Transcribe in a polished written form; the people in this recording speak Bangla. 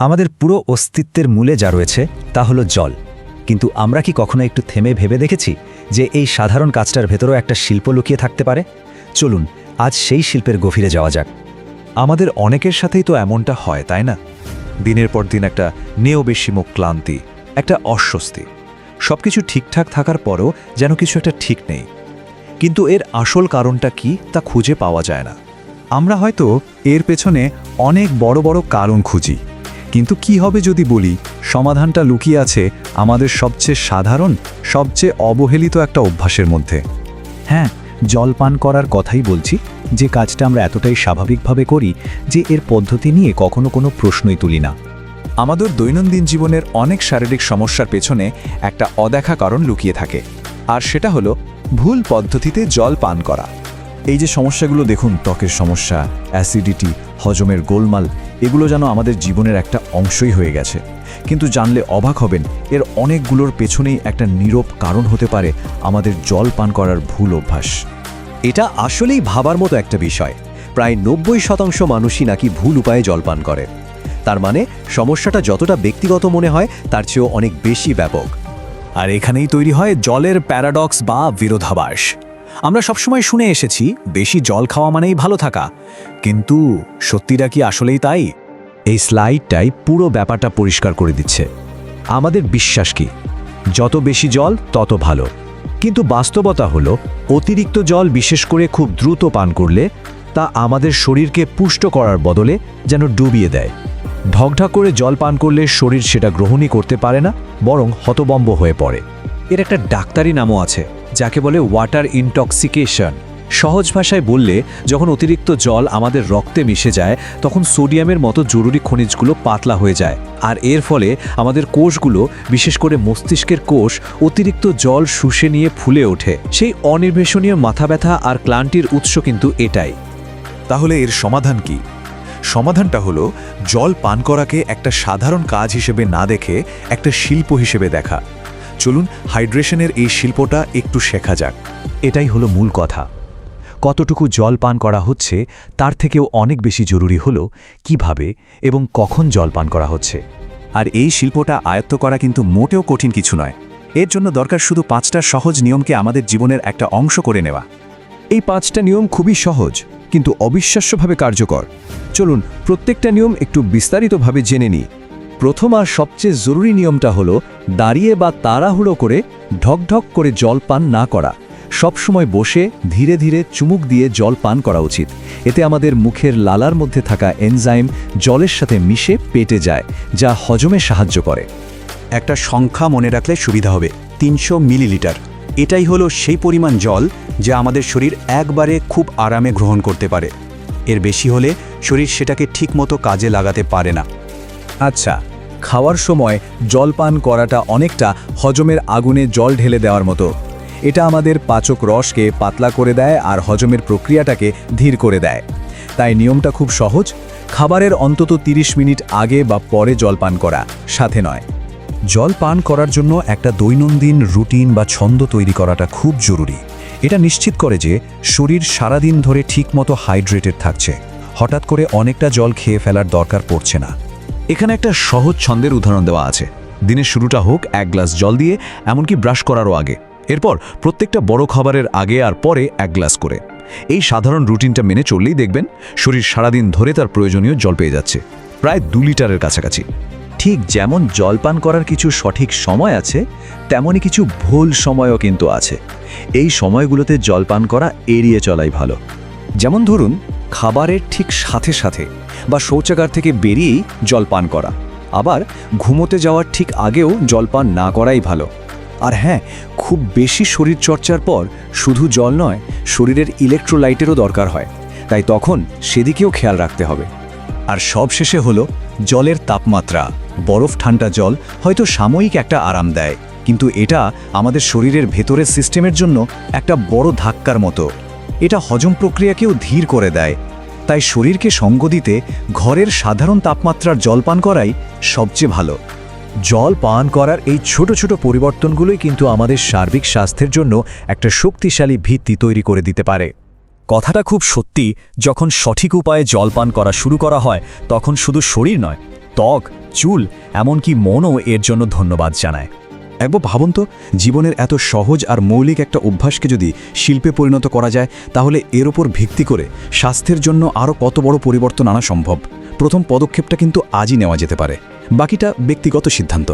আমাদের পুরো অস্তিত্বের মূলে যা রয়েছে তা হলো জল। কিন্তু আমরা কি কখনো একটু থেমে ভেবে দেখেছি যে এই সাধারণ কাজটার ভেতরেও একটা শিল্প লুকিয়ে থাকতে পারে? চলুন আজ সেই শিল্পের গভীরে যাওয়া যাক। আমাদের অনেকের সাথেই তো এমনটা হয়, তাই না? দিনের পর দিন একটা নেয়বেশিমুখ ক্লান্তি, একটা অস্বস্তি, সবকিছু ঠিকঠাক থাকার পরও যেন কিছু একটা ঠিক নেই। কিন্তু এর আসল কারণটা কি তা খুঁজে পাওয়া যায় না। আমরা হয়তো এর পেছনে অনেক বড় বড় কারণ খুঁজি, কিন্তু কি হবে যদি বলি সমাধানটা লুকিয়ে আছে আমাদের সবচেয়ে সাধারণ, সবচেয়ে অবহেলিত একটা অভ্যাসের মধ্যে। হ্যাঁ, জল পান করার কথাই বলছি, যে কাজটা আমরা এতটাই স্বাভাবিকভাবে করি যে এর পদ্ধতি নিয়ে কখনো কোনো প্রশ্নই তুলি না। আমাদের দৈনন্দিন জীবনের অনেক শারীরিক সমস্যার পেছনে একটা অদেখা কারণ লুকিয়ে থাকে, আর সেটা হলো ভুল পদ্ধতিতে জল পান করা। এই যে সমস্যাগুলো দেখুন, ত্বকের সমস্যা, অ্যাসিডিটি, হজমের গোলমাল, এগুলো যেন আমাদের জীবনের একটা অংশই হয়ে গেছে। কিন্তু জানলে অবাক হবেন, এর অনেকগুলোর পেছনেই একটা নীরব কারণ হতে পারে আমাদের জল পান করার ভুল অভ্যাস। এটা আসলেই ভাবার মতো একটা বিষয়। প্রায় 90% মানুষই নাকি ভুল উপায়ে জল পান করে। তার মানে সমস্যাটা যতটা ব্যক্তিগত মনে হয় তার চেয়েও অনেক বেশি ব্যাপক। আর এখানেই তৈরি হয় জলের প্যারাডক্স বা বিরোধাভাস। আমরা সবসময় শুনে এসেছি বেশি জল খাওয়া মানেই ভালো থাকা, কিন্তু সত্যিটা কি আসলেই তাই? এই স্লাইডটাই পুরো ব্যাপারটা পরিষ্কার করে দিচ্ছে। আমাদের বিশ্বাস কি যত বেশি জল তত ভালো, কিন্তু বাস্তবতা হলো অতিরিক্ত জল, বিশেষ করে খুব দ্রুত পান করলে, তা আমাদের শরীরকে পুষ্ট করার বদলে যেন ডুবিয়ে দেয়। ঢকঢক করে জল পান করলে শরীর সেটা গ্রহণই করতে পারে না, বরং হতবম্ব হয়ে পড়ে। এর একটা ডাক্তারি নামও আছে, যাকে বলে ওয়াটার ইনটক্সিকেশন। সহজ ভাষায় বললে, যখন অতিরিক্ত জল আমাদের রক্তে মিশে যায় তখন সোডিয়ামের মতো জরুরি খনিজগুলো পাতলা হয়ে যায়, আর এর ফলে আমাদের কোষগুলো, বিশেষ করে মস্তিষ্কের কোষ, অতিরিক্ত জল শুষে নিয়ে ফুলে ওঠে। সেই অনির্বেশনীয় মাথা ব্যথা আর ক্লান্তির উৎস কিন্তু এটাই। তাহলে এর সমাধান কি? সমাধানটা হলো জল পান করাকে একটা সাধারণ কাজ হিসেবে না দেখে একটা শিল্প হিসেবে দেখা। চলুন হাইড্রেশনের এই শিল্পটা একটু শেখা যাক। এটাই হলো মূল কথা। কতটুকু জল পান করা হচ্ছে তার থেকেও অনেক বেশি জরুরি হলো কিভাবে এবং কখন জল পান করা হচ্ছে। আর এই শিল্পটা আয়ত্ত করা কিন্তু মোটেও কঠিন কিছু নয়। এর জন্য দরকার শুধু 5টা সহজ নিয়মকে আমাদের জীবনের একটা অংশ করে নেওয়া। এই 5টা নিয়ম খুবই সহজ, কিন্তু অবিশ্বাস্যভাবে কার্যকর। চলুন প্রত্যেকটা নিয়ম একটু বিস্তারিতভাবে জেনে নিই। প্রথম আর সবচেয়ে জরুরি নিয়মটা হলো দাঁড়িয়ে বা তাড়াহুড়ো করে ঢকঢক করে জল পান না করা। সবসময় বসে ধীরে ধীরে চুমুক দিয়ে জল পান করা উচিত। এতে আমাদের মুখের লালার মধ্যে থাকা এনজাইম জলের সাথে মিশে পেটে যায়, যা হজমে সাহায্য করে। একটা সংখ্যা মনে রাখলে সুবিধা হবে, 300 মিলিলিটার। এটাই হলো সেই পরিমাণ জল যা আমাদের শরীর একবারে খুব আরামে গ্রহণ করতে পারে। এর বেশি হলে শরীর সেটাকে ঠিকমতো কাজে লাগাতে পারে না। আচ্ছা, খাওয়ার সময় জল পান করাটা অনেকটা হজমের আগুনে জল ঢেলে দেওয়ার মতো। এটা আমাদের পাচক রসকে পাতলা করে দেয় আর হজমের প্রক্রিয়াটাকে ধীর করে দেয়। তাই নিয়মটা খুব সহজ, খাবারের অন্তত 30 মিনিট আগে বা পরে জল পান করা, সাথে নয়। জল পান করার জন্য একটা দৈনন্দিন রুটিন বা ছন্দ তৈরি করাটা খুব জরুরি। এটা নিশ্চিত করে যে শরীর সারাদিন ধরে ঠিকমতো হাইড্রেটেড থাকছে, হঠাৎ করে অনেকটা জল খেয়ে ফেলার দরকার পড়ছে না। এখানে একটা সহজ ছন্দের উদাহরণ দেওয়া আছে। দিনের শুরুটা হোক 1 গ্লাস জল দিয়ে, এমনকি ব্রাশ করারও আগে। এরপর প্রত্যেকটা বড় খাবারের আগে আর পরে 1 গ্লাস করে। এই সাধারণ রুটিনটা মেনে চললেই দেখবেন শরীর সারাদিন ধরে তার প্রয়োজনীয় জল পেয়ে যাচ্ছে, প্রায় 2 লিটারের কাছাকাছি। ঠিক যেমন জল পান করার কিছু সঠিক সময় আছে, তেমনই কিছু ভুল সময়ও কিন্তু আছে। এই সময়গুলোতে জল পান করা এড়িয়ে চলাই ভালো। যেমন ধরুন, খাবারের ঠিক সাথে সাথে বা শৌচাগার থেকে বেরিয়েই জল পান করা। আবার ঘুমোতে যাওয়ার ঠিক আগেও জল পান না করাই ভালো। আর হ্যাঁ, খুব বেশি শরীরচর্চার পর শুধু জল নয়, শরীরের ইলেকট্রোলাইটেরও দরকার হয়, তাই তখন সেদিকেও খেয়াল রাখতে হবে। আর সবশেষে হলো জলের তাপমাত্রা। বরফ ঠান্ডা জল হয়তো সাময়িক একটা আরাম দেয়, কিন্তু এটা আমাদের শরীরের ভেতরের সিস্টেমের জন্য একটা বড় ধাক্কার মতো। এটা হজম প্রক্রিয়াকেও ধীর করে দেয়। তাই শরীরকে সঙ্গ দিতে ঘরের সাধারণ তাপমাত্রার জল পান করাই সবচেয়ে ভালো। জল পান করার এই ছোট ছোট পরিবর্তনগুলোই কিন্তু আমাদের সার্বিক স্বাস্থ্যের জন্য একটা শক্তিশালী ভিত্তি তৈরি করে দিতে পারে। কথাটা খুব সত্যি, যখন সঠিক উপায়ে জল পান করা শুরু করা হয় তখন শুধু শরীর নয়, ত্বক, চুল এমনকি মনও এর জন্য ধন্যবাদ জানায়। একবার ভাবুন তো, জীবনের এত সহজ আর মৌলিক একটা অভ্যাসকে যদি শিল্পে পরিণত করা যায়, তাহলে এর ওপর ভিত্তি করে স্বাস্থ্যের জন্য আরও কত বড় পরিবর্তন আনা সম্ভব। প্রথম পদক্ষেপটা কিন্তু আজই নেওয়া যেতে পারে, বাকিটা ব্যক্তিগত সিদ্ধান্ত।